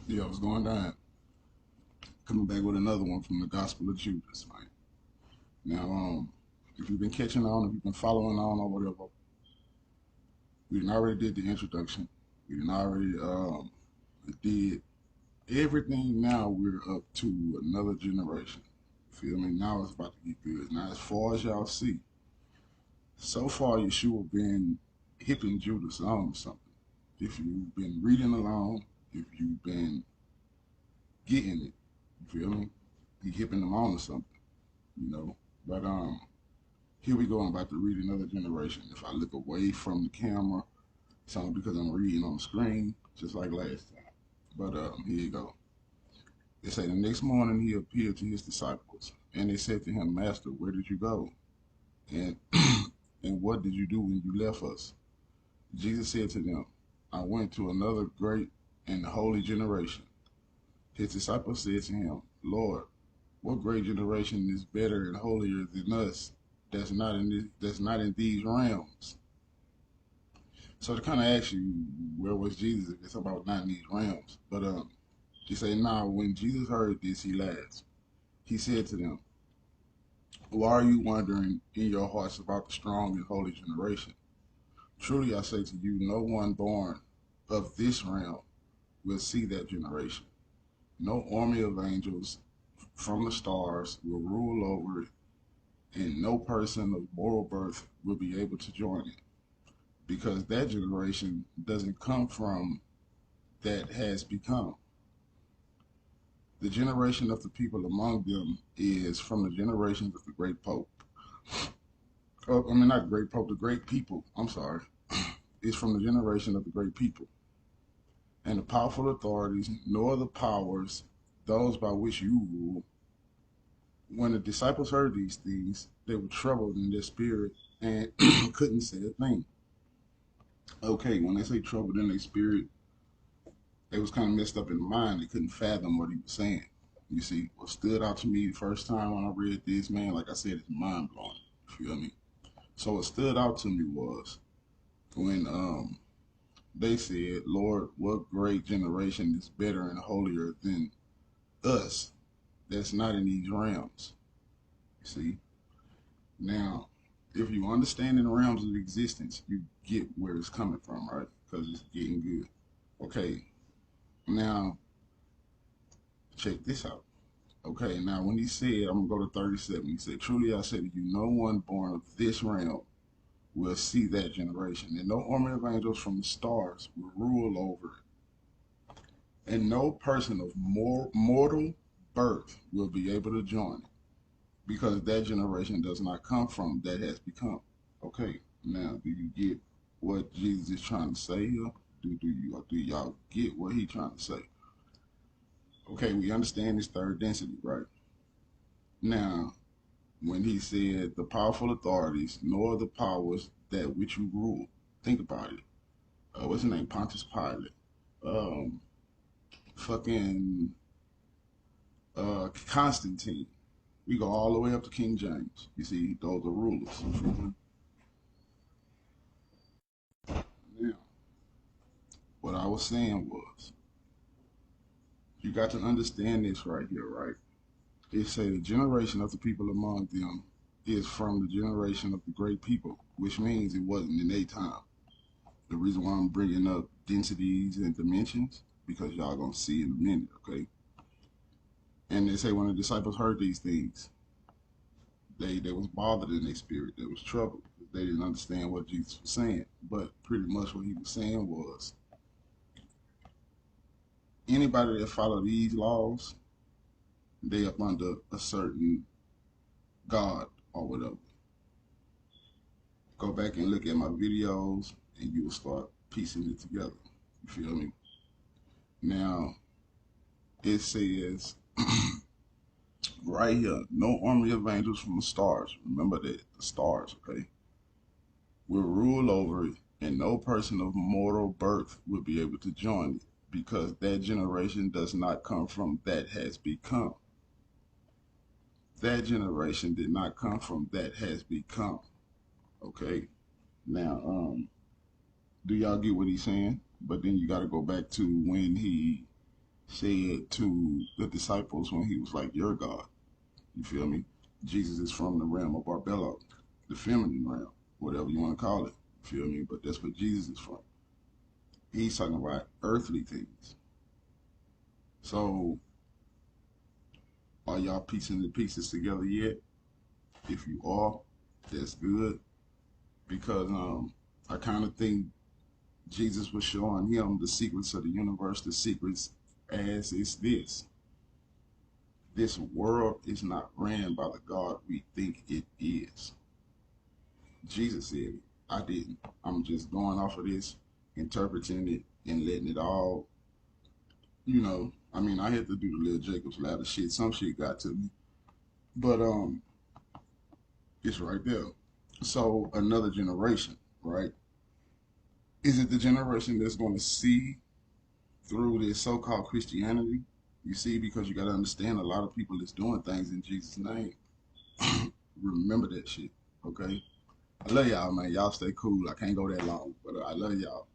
Yeah, what's going down? Coming back with another one from the Gospel of Judas, man. Now, if you've been catching on, if you've been following on or whatever, we done already did the introduction. We done already did everything. Now we're up to another generation. Feel me? Now it's about to get good. Now, as far as y'all see, so far Yeshua been hipping Judas on something. If you've been reading along, if you've been getting it, you feel me? He hipping them on to something, you know. But here we go. I'm about to read another generation. If I look away from the camera, it's only because I'm reading on the screen, just like last time. But here you go. They say the next morning he appeared to his disciples, and they said to him, "Master, where did you go? And and what did you do when you left us?" Jesus said to them, "I went to another great and holy generation." His disciples said to him, "Lord, what great generation is better and holier than us? That's not in these realms." So to kind of ask you, where was Jesus? It's about not in these realms. But you say, nah, when Jesus heard this, he laughed. He said to them, "Why are you wondering in your hearts about the strong and holy generation? Truly I say to you, no one born of this realm will see that generation. No army of angels from the stars will rule over it, and no person of moral birth will be able to join it, because that generation doesn't come from that has become. The generation of the people among them is from the generations of the great Pope. Oh, I mean, not great Pope, the great people. I'm sorry. Is from the generation of the great people. And the powerful authorities, nor the powers, those by which you rule." When the disciples heard these things, they were troubled in their spirit and couldn't say a thing. Okay, when they say troubled in their spirit, they was kind of messed up in the mind. They couldn't fathom what he was saying. You see, what stood out to me the first time when I read this, man, like I said, it's mind blowing. You feel me? So what stood out to me was when they said, "Lord, what great generation is better and holier than us that's not in these realms?" You see? Now, if you understand in the realms of existence, you get where it's coming from, right? Because it's getting good. Okay, now check this out. Okay, now when he said, I'm gonna go to 37, he said, "Truly I say to you, no one born of this realm will see that generation, and no army of angels from the stars will rule over it, and no person of mortal birth will be able to join it, because that generation does not come from that has become." Okay, now do you get what Jesus is trying to say here? Do y'all get what he's trying to say? Okay, we understand this third density, right? Now, when he said the powerful authorities, nor the powers that which you rule. Think about it. What's his name? Pontius Pilate. Um, fucking Constantine. We go all the way up to King James. You see, those are rulers. Now, what I was saying was, you got to understand this right here, right? It say the generation of the people among them is from the generation of the great people, which means it wasn't in their time. The reason why I'm bringing up densities and dimensions, because y'all gonna see in a minute, okay? And they say when the disciples heard these things, they was bothered in their spirit. They was troubled. They didn't understand what Jesus was saying. But pretty much what he was saying was, anybody that follow these laws, they up under a certain God or whatever. Go back and look at my videos, and you will start piecing it together. You feel me? Now it says right here, no army of angels from the stars. Remember that the stars, okay, will rule over it, and no person of mortal birth will be able to join it, because that generation does not come from that has become. That generation did not come from that has become. Okay. Now, do y'all get what he's saying? But then you got to go back to when he said to the disciples when he was like, "You're God." You feel me? Jesus is from the realm of Barbello, the feminine realm, whatever you want to call it. You feel me? But that's where Jesus is from. He's talking about earthly things. So, are y'all piecing the pieces together yet? If you are, that's good because I kind of think Jesus was showing him the secrets of the universe, the secrets as is this. This world is not ran by the God we think it is. Jesus said it. I didn't. I'm just going off of this, interpreting it, and letting it all, I mean, I had to do the little Jacob's ladder shit. Some shit got to me. But it's right there. So another generation, right? Is it the generation that's gonna see through this so-called Christianity? You see, because you gotta understand a lot of people is doing things in Jesus' name. Remember that shit, okay? I love y'all, man. Y'all stay cool. I can't go that long, but I love y'all.